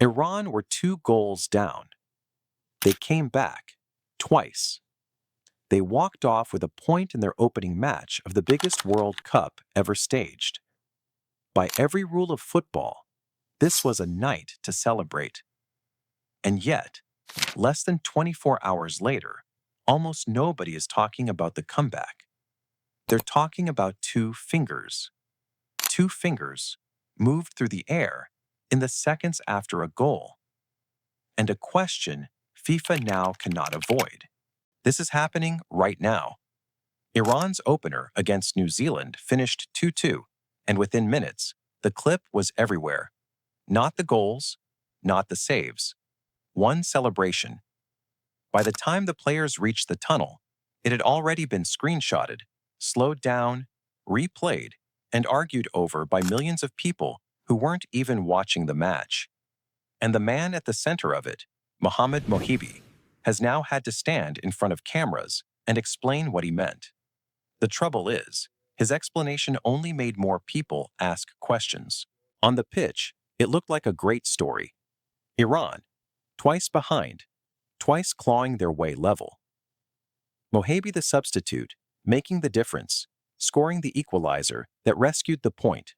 Iran were 2 goals down. They came back, twice. They walked off with a point in their opening match of the biggest World Cup ever staged. By every rule of football, this was a night to celebrate. And yet, less than 24 hours later, almost nobody is talking about the comeback. They're talking about 2 fingers. 2 fingers moved through the air in the seconds after a goal. And a question FIFA now cannot avoid. This is happening right now. Iran's opener against New Zealand finished 2-2, and within minutes, the clip was everywhere. Not the goals, not the saves. One celebration. By the time the players reached the tunnel, it had already been screenshotted, slowed down, replayed, and argued over by millions of people who weren't even watching the match. And the man at the center of it, Mohammad Mohebi, has now had to stand in front of cameras and explain what he meant. The trouble is, his explanation only made more people ask questions. On the pitch, it looked like a great story. Iran, twice behind, twice clawing their way level. Mohebi the substitute, making the difference, scoring the equaliser that rescued the point.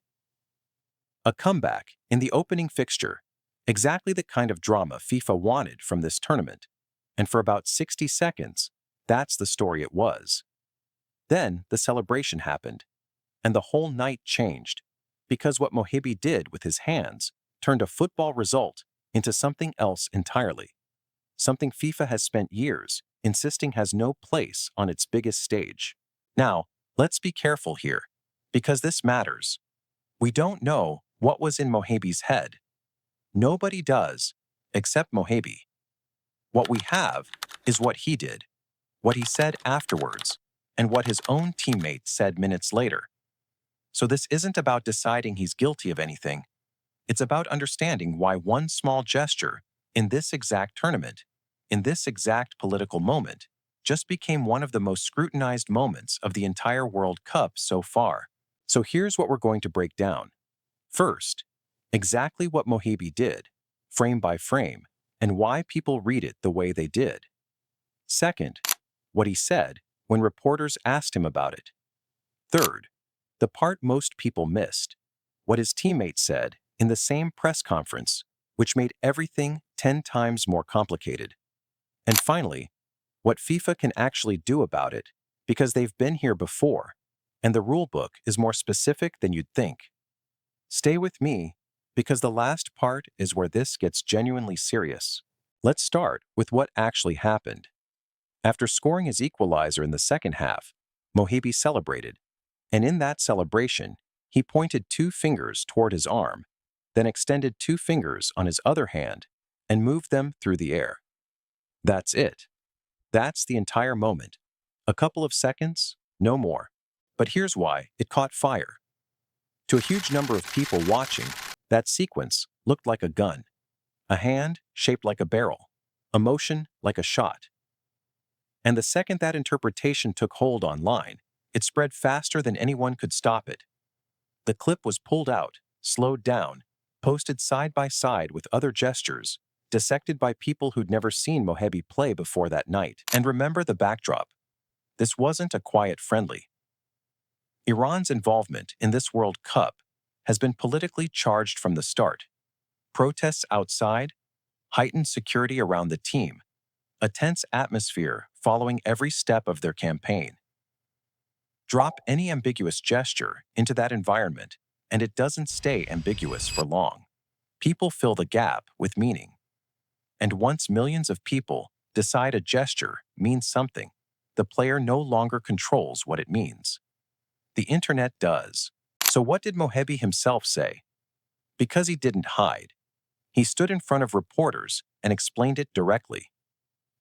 A comeback in the opening fixture, exactly the kind of drama FIFA wanted from this tournament. And for about 60 seconds, that's the story it was. Then the celebration happened, and the whole night changed, because what Mohebi did with his hands turned a football result into something else entirely. Something FIFA has spent years insisting has no place on its biggest stage. Now, let's be careful here, because this matters. We don't know what was in Mohebi's head. Nobody does, except Mohebi. What we have is what he did, what he said afterwards, and what his own teammates said minutes later. So this isn't about deciding he's guilty of anything. It's about understanding why one small gesture in this exact tournament, in this exact political moment, just became one of the most scrutinized moments of the entire World Cup so far. So here's what we're going to break down. First, exactly what Mohebi did, frame by frame, and why people read it the way they did. Second, what he said when reporters asked him about it. Third, the part most people missed, what his teammates said in the same press conference, which made everything 10 times more complicated. And finally, what FIFA can actually do about it, because they've been here before, and the rulebook is more specific than you'd think. Stay with me, because the last part is where this gets genuinely serious. Let's start with what actually happened. After scoring his equaliser in the second half, Mohebi celebrated, and in that celebration, he pointed 2 fingers toward his arm, then extended 2 fingers on his other hand and moved them through the air. That's it. That's the entire moment. A couple of seconds, no more. But here's why it caught fire. To a huge number of people watching, that sequence looked like a gun. A hand shaped like a barrel. A motion like a shot. And the second that interpretation took hold online, it spread faster than anyone could stop it. The clip was pulled out, slowed down, posted side by side with other gestures, dissected by people who'd never seen Mohebi play before that night. And remember the backdrop. This wasn't a quiet friendly. Iran's involvement in this World Cup has been politically charged from the start. Protests outside, heightened security around the team, a tense atmosphere following every step of their campaign. Drop any ambiguous gesture into that environment, and it doesn't stay ambiguous for long. People fill the gap with meaning. And once millions of people decide a gesture means something, the player no longer controls what it means. The internet does. So what did Mohebi himself say? Because he didn't hide. He stood in front of reporters and explained it directly.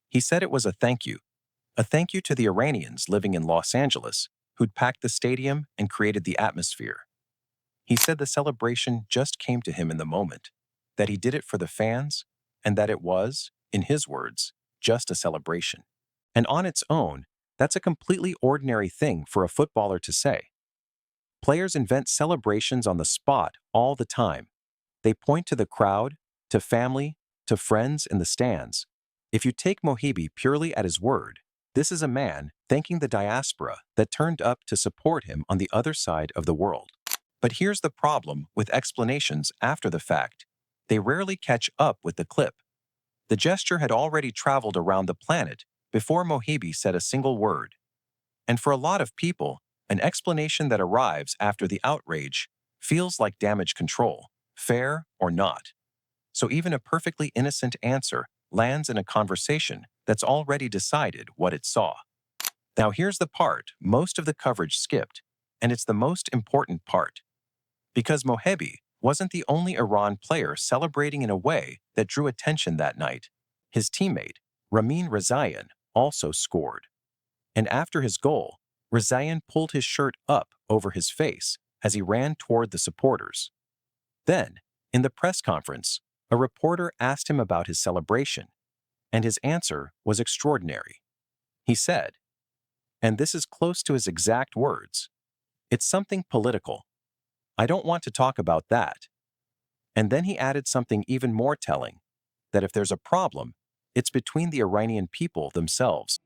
He said it was a thank you to the Iranians living in Los Angeles who'd packed the stadium and created the atmosphere. He said the celebration just came to him in the moment, that he did it for the fans, and that it was, in his words, just a celebration. And on its own, that's a completely ordinary thing for a footballer to say. Players invent celebrations on the spot all the time. They point to the crowd, to family, to friends in the stands. If you take Mohebi purely at his word, this is a man thanking the diaspora that turned up to support him on the other side of the world. But here's the problem with explanations after the fact. They rarely catch up with the clip. The gesture had already traveled around the planet before Mohebi said a single word. And for a lot of people, an explanation that arrives after the outrage feels like damage control, fair or not. So even a perfectly innocent answer lands in a conversation that's already decided what it saw. Now here's the part most of the coverage skipped, and it's the most important part. Because Mohebi wasn't the only Iran player celebrating in a way that drew attention that night. His teammate, Ramin Rezaeian, also scored. And after his goal, Rezaeian pulled his shirt up over his face as he ran toward the supporters. Then, in the press conference, a reporter asked him about his celebration, and his answer was extraordinary. He said, and this is close to his exact words, "It's something political. I don't want to talk about that." And then he added something even more telling, that if there's a problem, it's between the Iranian people themselves.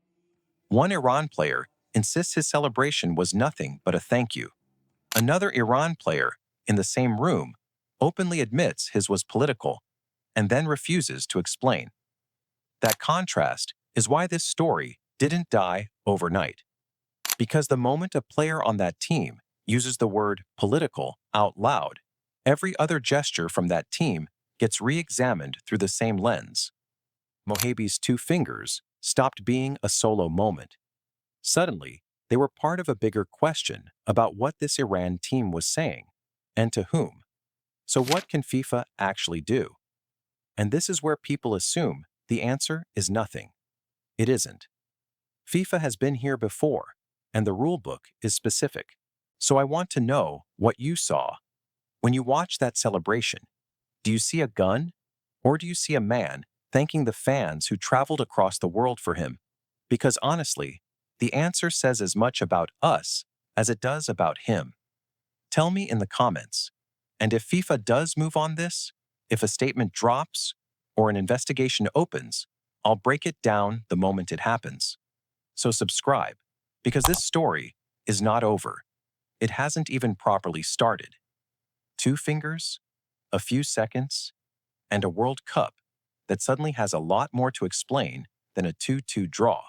One Iran player insists his celebration was nothing but a thank you. Another Iran player, in the same room, openly admits his was political, and then refuses to explain. That contrast is why this story didn't die overnight. Because the moment a player on that team uses the word political out loud, every other gesture from that team gets re-examined through the same lens. Mohebi's two fingers stopped being a solo moment. Suddenly, they were part of a bigger question about what this Iran team was saying, and to whom. So what can FIFA actually do? And this is where people assume the answer is nothing. It isn't. FIFA has been here before, and the rulebook is specific. So I want to know what you saw. When you watch that celebration, do you see a gun? Or do you see a man thanking the fans who traveled across the world for him? Because honestly, the answer says as much about us as it does about him. Tell me in the comments. And if FIFA does move on this, if a statement drops or an investigation opens, I'll break it down the moment it happens. So subscribe, because this story is not over. It hasn't even properly started. 2 fingers, a few seconds, and a World Cup that suddenly has a lot more to explain than a 2-2 draw.